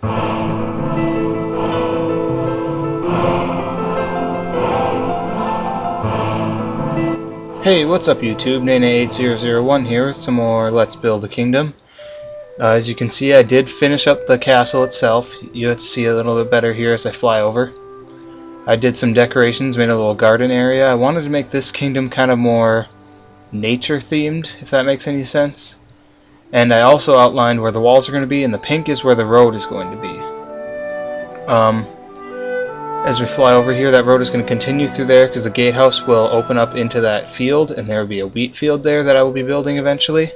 Hey, what's up YouTube? Nana8001 here with some more Let's Build a Kingdom. As you can see, I did finish up the castle itself. You have to see a little bit better here as I fly over. I did some decorations, made a little garden area. I wanted to make this kingdom kind of more nature themed, if that makes any sense. And I also outlined where the walls are going to be, and the pink is where the road is going to be. As we fly over here, that road is going to continue through there because the gatehouse will open up into that field, and there will be a wheat field there that I will be building eventually,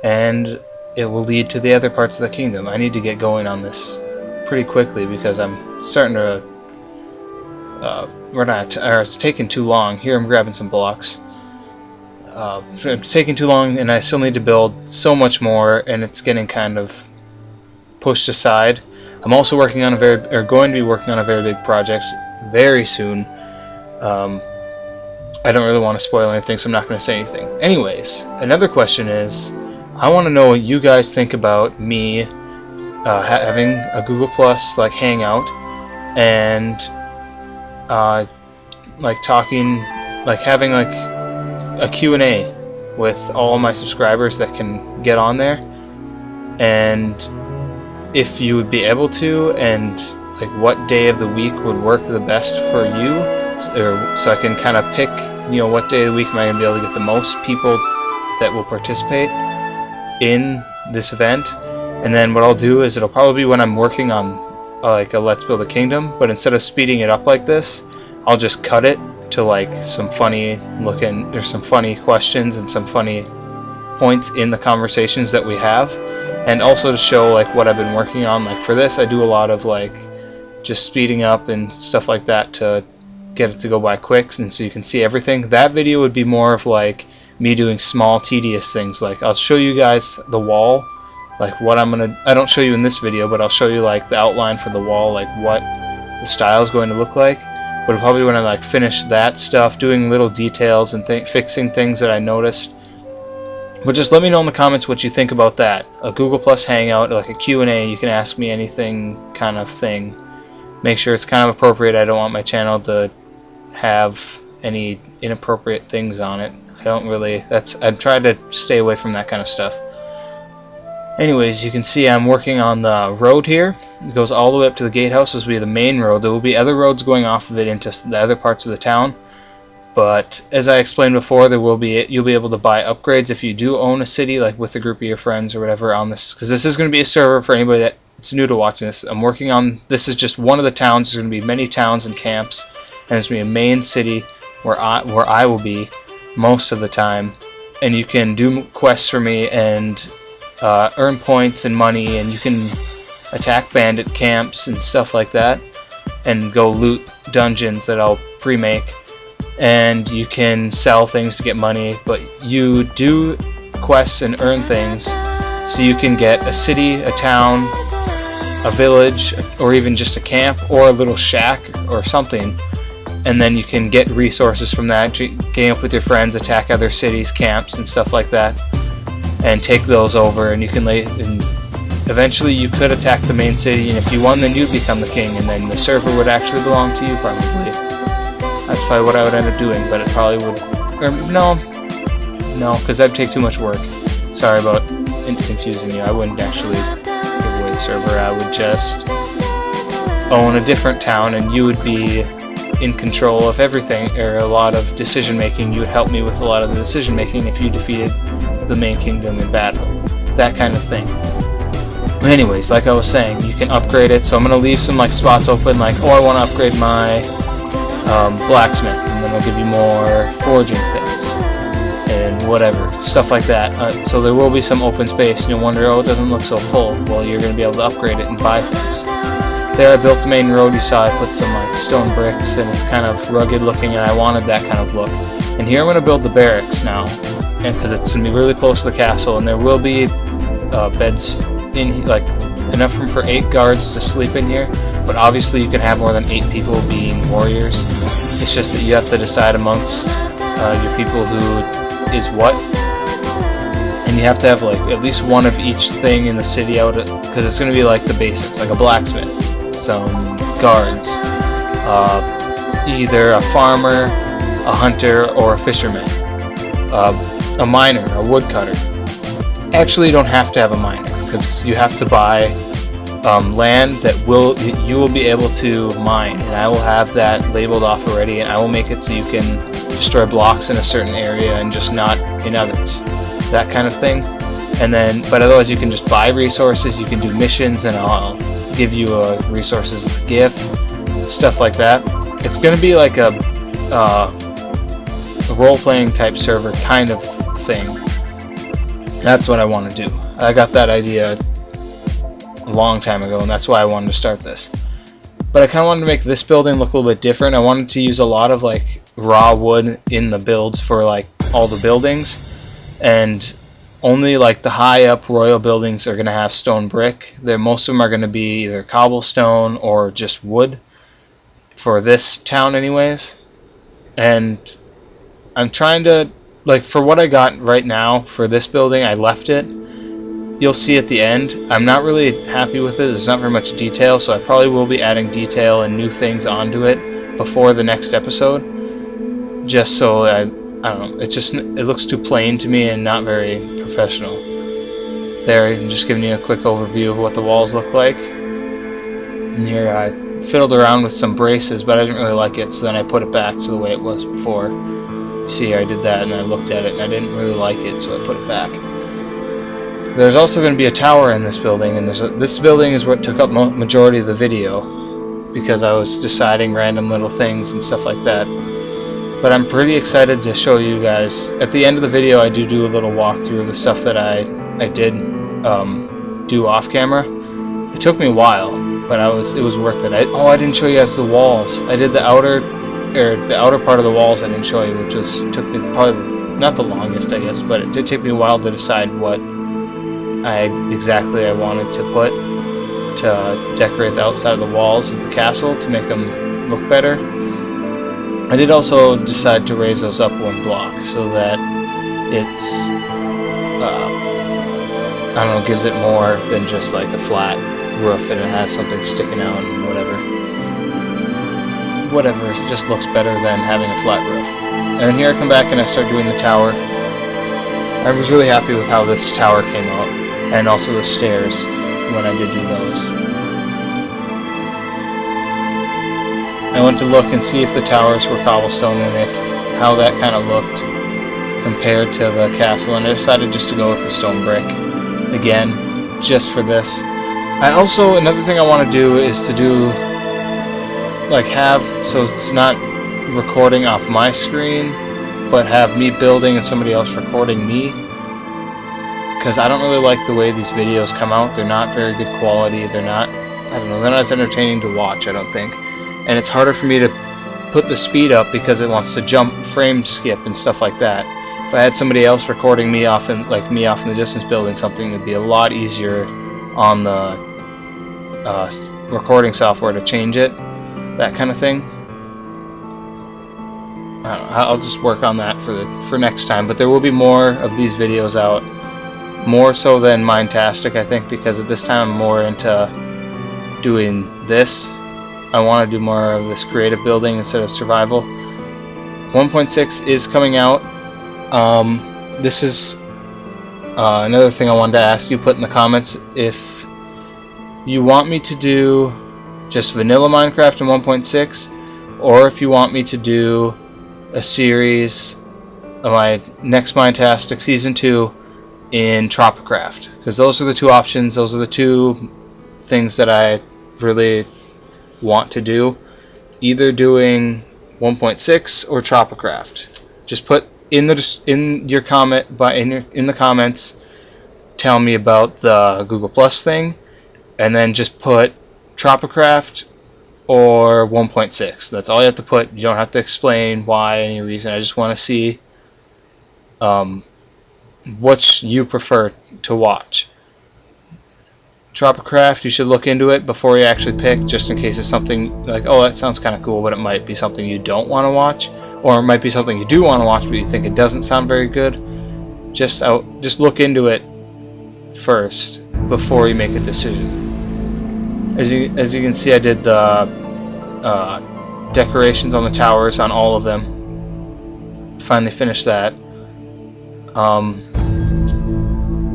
and it will lead to the other parts of the kingdom. I need to get going on this pretty quickly because I'm starting to it's taking too long. Here I'm grabbing some blocks. It's taking too long, and I still need to build so much more, and it's getting kind of pushed aside. I'm also working on going to be working on a very big project very soon. I don't really want to spoil anything, so I'm not going to say anything. Anyways, another question is, I want to know what you guys think about me having a Google Plus like hangout and like talking, like having like a Q&A with all my subscribers that can get on there, and if you would be able to, and like what day of the week would work the best for you, so I can kind of pick, you know, what day of the week am I going to be able to get the most people that will participate in this event. And then what I'll do is it'll probably be when I'm working on like a Let's Build a Kingdom, but instead of speeding it up like this, I'll just cut it to like some funny looking, there's some funny questions and some funny points in the conversations that we have, and also to show like what I've been working on. Like for this, I do a lot of like just speeding up and stuff like that to get it to go by quick, and so you can see everything. That video would be more of like me doing small tedious things. Like I'll show you guys the wall, like what I don't show you in this video, but I'll show you like the outline for the wall, like what the style is going to look like. But probably when I like finish that stuff, doing little details and fixing things that I noticed. But just let me know in the comments what you think about that. A Google Plus Hangout, like a Q&A, you can ask me anything kind of thing. Make sure it's kind of appropriate. I don't want my channel to have any inappropriate things on it. I've tried to stay away from that kind of stuff. Anyways, you can see I'm working on the road here. It goes all the way up to the gatehouse. This will be the main road. There will be other roads going off of it into the other parts of the town. But as I explained before, you'll be able to buy upgrades if you do own a city, like with a group of your friends or whatever on this, because this is going to be a server for anybody that's new to watching this. I'm working on, this is just one of the towns. There's going to be many towns and camps, and there's going to be a main city where I will be most of the time, and you can do quests for me and earn points and money, and you can attack bandit camps and stuff like that, and go loot dungeons that I'll pre-make. And you can sell things to get money, but you do quests and earn things, so you can get a city, a town, a village, or even just a camp or a little shack or something, and then you can get resources from that, gang up with your friends, attack other cities, camps, and stuff like that, and take those over, and you can eventually you could attack the main city, and if you won, then you'd become the king, and then the server would actually belong to you, probably. That's probably what I would end up doing, but it probably would... Or no, because that'd take too much work. Sorry about confusing you. I wouldn't actually give away the server. I would just own a different town, and you would be in control of everything, or a lot of decision-making. You would help me with a lot of the decision-making if you defeated the main kingdom in battle. That kind of thing. Anyways, like I was saying, you can upgrade it, so I'm going to leave some like spots open, like, oh, I want to upgrade my blacksmith, and then I'll give you more forging things and whatever, stuff like that. So there will be some open space, and you'll wonder, oh, it doesn't look so full. Well, you're going to be able to upgrade it and buy things. There I built the main road. You saw I put some like stone bricks, and it's kind of rugged looking, and I wanted that kind of look. And here I'm going to build the barracks now, and because it's going to be really close to the castle, and there will be beds in, like enough room for 8 guards to sleep in here, but obviously you can have more than 8 people being warriors. It's just that you have to decide amongst your people who is what, and you have to have like at least one of each thing in the city out, because it's going to be like the basics, like a blacksmith, some guards, either a farmer, a hunter, or a fisherman, a miner, a woodcutter. Actually, you don't have to have a miner, because you have to buy land that you will be able to mine, and I will have that labeled off already, and I will make it so you can destroy blocks in a certain area and just not in others, that kind of thing. And then, but otherwise you can just buy resources, you can do missions, and I'll give you resources as a gift, stuff like that. It's going to be like a role-playing type server kind of thing. That's what I want to do. I got that idea a long time ago, and that's why I wanted to start this. But I kind of wanted to make this building look a little bit different. I wanted to use a lot of like raw wood in the builds for like all the buildings, and only like the high up royal buildings are going to have stone brick. Most of them are going to be either cobblestone or just wood for this town anyways. And I'm trying to, like, for what I got right now for this building, I left it. You'll see at the end, I'm not really happy with it. There's not very much detail, so I probably will be adding detail and new things onto it before the next episode. Just so I don't know, it looks too plain to me and not very professional. There, I'm just giving you a quick overview of what the walls look like. And here I fiddled around with some braces, but I didn't really like it, so then I put it back to the way it was before. You see, I did that and I looked at it and I didn't really like it, so I put it back. There's also going to be a tower in this building, and this building is what took up majority of the video, because I was deciding random little things and stuff like that. But I'm pretty excited to show you guys. At the end of the video, I do a little walkthrough of the stuff that I did do off camera. It took me a while, but it was worth it. I didn't show you guys the walls. I did the outer part of the walls. I didn't show you, which took me probably not the longest, I guess, but it did take me a while to decide what exactly I wanted to put to decorate the outside of the walls of the castle to make them look better. I did also decide to raise those up one block so that it's I don't know, gives it more than just like a flat roof, and it has something sticking out and whatever, it just looks better than having a flat roof. And then here I come back and I start doing the tower. I was really happy with how this tower came out, and also the stairs when I did do those. I went to look and see if the towers were cobblestone and how that kind of looked compared to the castle, and I decided just to go with the stone brick again, just for this. Another thing I want to do is to do so it's not recording off my screen, but have me building and somebody else recording me, because I don't really like the way these videos come out. They're not very good quality. They're not as entertaining to watch, I don't think. And it's harder for me to put the speed up because it wants to jump, frame skip, and stuff like that. If I had somebody else recording me off in the distance building something, it'd be a lot easier on the recording software to change it, that kind of thing. I don't know, I'll just work on that for next time. But there will be more of these videos out, more so than Minetastic, I think, because at this time I'm more into doing this. I want to do more of this creative building instead of survival. 1.6 is coming out. This is another thing I wanted to ask you. Put in the comments if you want me to do just vanilla Minecraft in 1.6, or if you want me to do a series of my next Minetastic Season 2 in Tropicraft, because those are the two options. Those are the two things that I really want to do, either doing 1.6 or Tropicraft. Just put in the comments, tell me about the Google Plus thing, and then just put Tropicraft or 1.6. That's all you have to put. You don't have to explain why, any reason. I just want to see which you prefer to watch. Tropicraft, you should look into it before you actually pick, just in case it's something like, oh, that sounds kind of cool, but it might be something you don't want to watch, or it might be something you do want to watch but you think it doesn't sound very good. just look into it first before you make a decision. As you can see, I did the decorations on the towers on all of them. Finally finished that.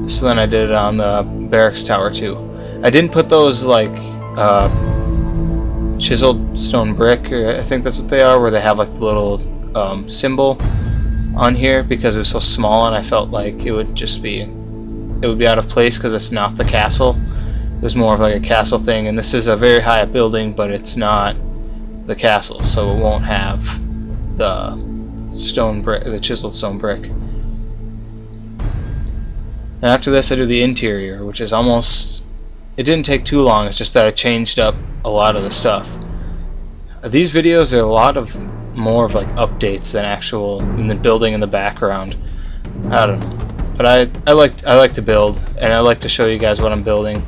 So then I did it on the Barracks tower too. I didn't put those like chiseled stone brick, or I think that's what they are, where they have like the little symbol on here, because it was so small and I felt like it would be out of place because it's not the castle. It was more of like a castle thing, and this is a very high up building, but it's not the castle, so it won't have the stone brick, the chiseled stone brick. And after this I do the interior, which is almost, it didn't take too long, it's just that I changed up a lot of the stuff. These videos are a lot of more of like updates than actual in the building in the background. I don't know, but I like to build, and I like to show you guys what I'm building.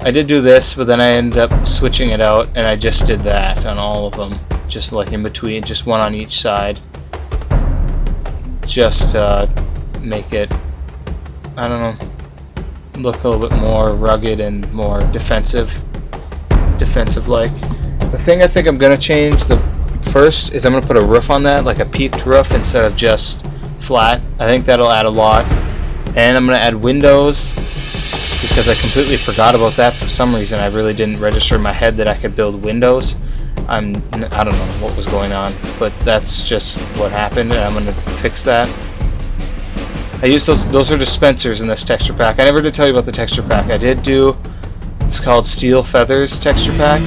I did do this, but then I ended up switching it out, and I just did that on all of them, just like in between, just one on each side, just to make it, I don't know, look a little bit more rugged and more defensive like. The thing I think I'm gonna change the first is I'm gonna put a roof on that, like a peaked roof instead of just flat. I think that'll add a lot. And I'm gonna add windows, because I completely forgot about that for some reason. I really didn't register in my head that I could build windows. I don't know what was going on, but that's just what happened, and I'm gonna fix that. I used those are dispensers in this texture pack. I never did tell you about the texture pack. I did do, it's called Steel Feathers texture pack,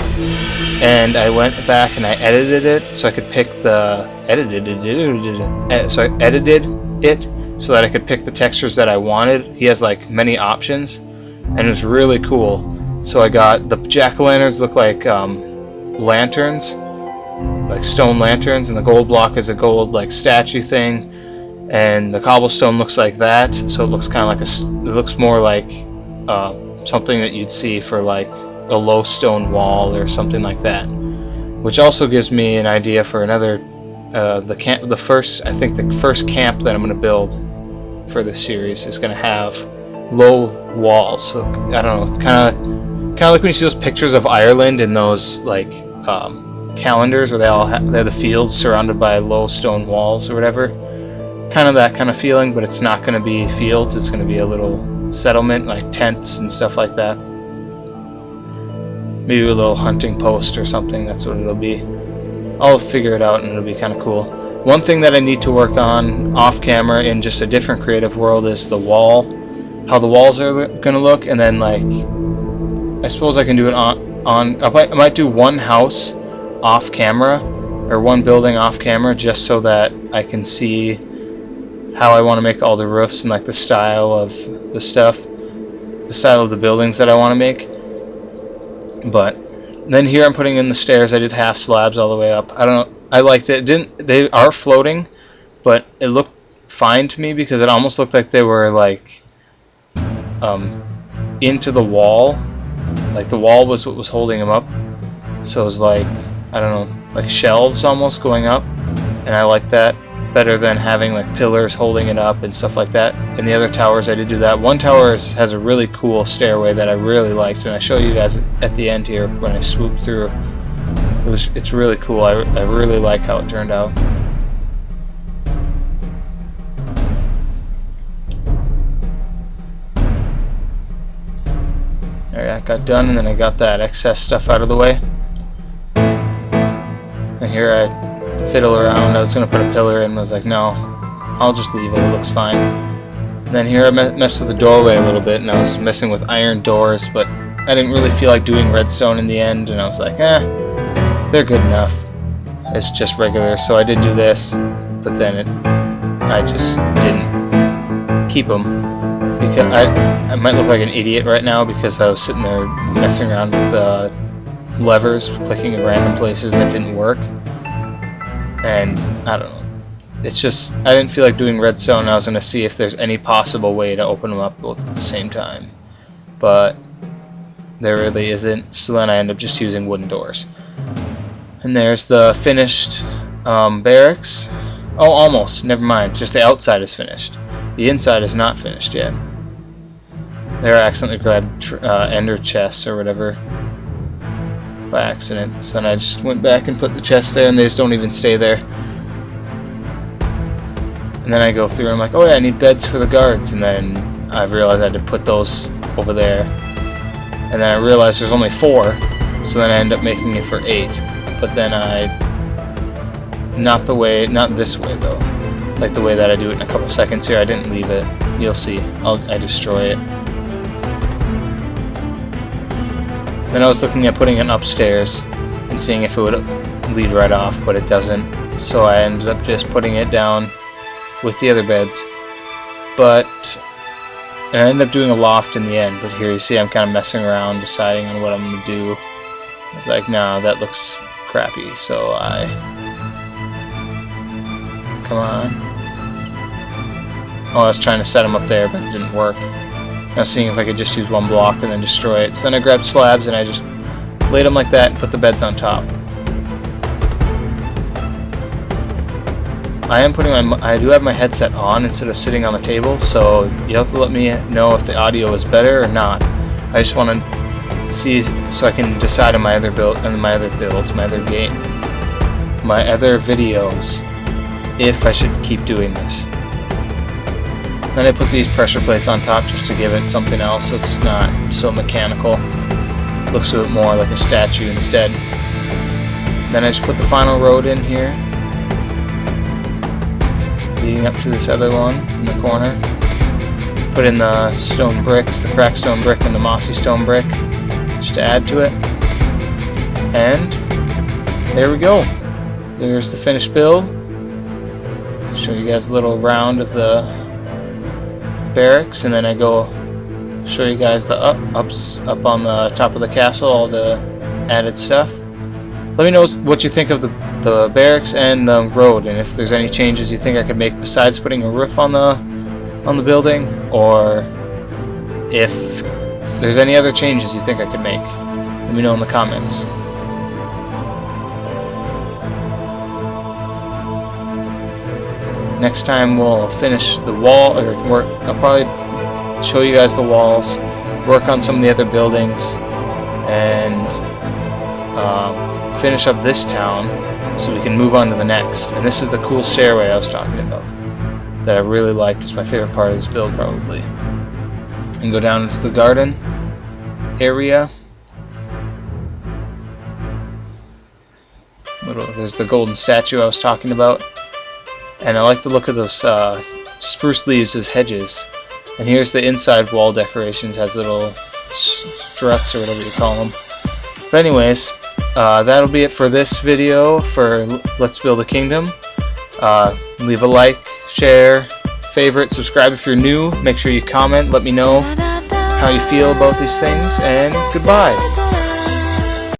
and I went back and I edited it so I could pick the edited it so that I could pick the textures that I wanted. He has like many options, and it was really cool. So I got the jack-o'-lanterns look like lanterns, like stone lanterns, and the gold block is a gold like statue thing, and the cobblestone looks like that. So it looks kind of like it looks more like something that you'd see for like a low stone wall or something like that, which also gives me an idea for another I think the first camp that I'm going to build for this series is going to have low walls. So I don't know, kind of like when you see those pictures of Ireland in those like calendars where they have the fields surrounded by low stone walls or whatever. Kind of that kind of feeling, but it's not going to be fields. It's going to be a little settlement, like tents and stuff like that. Maybe a little hunting post or something. That's what it'll be. I'll figure it out, and it'll be kind of cool. One thing that I need to work on off camera in just a different creative world is the wall, how the walls are going to look, and then like I suppose I can do it on I might do one house off camera, or one building off camera, just so that I can see how I want to make all the roofs and like the style of the stuff, the style of the buildings that I want to make. But then here I'm putting in the stairs. I did half slabs all the way up. I don't know, I liked it. They are floating, but it looked fine to me because it almost looked like they were like into the wall. Like the wall was what was holding them up. So it was like, I don't know, like shelves almost going up, and I like that better than having like pillars holding it up and stuff like that. In the other towers I did do that. One tower has a really cool stairway that I really liked, and I show you guys at the end here when I swoop through. It's really cool. I really like how it turned out. Alright, that got done, and then I got that excess stuff out of the way. And here I fiddle around. I was going to put a pillar in, and I was like, no, I'll just leave it, it looks fine. And then here I messed with the doorway a little bit, and I was messing with iron doors, but I didn't really feel like doing redstone in the end, and I was like, they're good enough. It's just regular. So I did do this, but then I just didn't keep them, because I might look like an idiot right now because I was sitting there messing around with the levers, clicking in random places that didn't work. And I don't know, it's just, I didn't feel like doing redstone. I was going to see if there's any possible way to open them up both at the same time, but there really isn't. So then I end up just using wooden doors. And there's the finished barracks. Oh, almost, never mind, just the outside is finished. The inside is not finished yet. There I accidentally grabbed ender chests or whatever by accident. So then I just went back and put the chests there, and they just don't even stay there. And then I go through and I'm like, oh yeah, I need beds for the guards, and then I realized I had to put those over there. And then I realized there's only 4, so then I end up making it for 8. But then not this way though. Like the way that I do it in a couple seconds here, I didn't leave it. You'll see. I destroy it. Then I was looking at putting it upstairs and seeing if it would lead right off, but it doesn't. So I ended up just putting it down with the other beds. And I ended up doing a loft in the end, but here you see I'm kind of messing around, deciding on what I'm going to do. I was like, nah, that looks crappy, so come on. Oh, I was trying to set them up there, but it didn't work. I was seeing if I could just use one block and then destroy it. So then I grabbed slabs and I just laid them like that and put the beds on top. I do have my headset on instead of sitting on the table, so you have to let me know if the audio is better or not. I just want to see so I can decide on my other videos if I should keep doing this. Then I put these pressure plates on top just to give it something else so it's not so mechanical. Looks a bit more like a statue instead. Then I just put the final road in here, leading up to this other one in the corner. Put in the stone bricks, the cracked stone brick and the mossy stone brick, just to add to it. And there we go. There's the finished build. Show you guys a little round of the barracks, and then I go show you guys the ups up on the top of the castle, all the added stuff. Let me know what you think of the barracks and the road, and if there's any changes you think I could make besides putting a roof on the building, or if there's any other changes you think I could make. Let me know in the comments. Next time we'll finish the wall, or I'll probably show you guys the walls, work on some of the other buildings, and finish up this town so we can move on to the next. And this is the cool stairway I was talking about that I really liked. It's my favorite part of this build probably. And go down into the garden area. There's the golden statue I was talking about. And I like the look of those spruce leaves as hedges. And here's the inside wall decorations, has little struts or whatever you call them. But anyways, that'll be it for this video for Let's Build a Kingdom. Leave a like, share, favorite, subscribe if you're new. Make sure you comment, let me know how you feel about these things, and goodbye.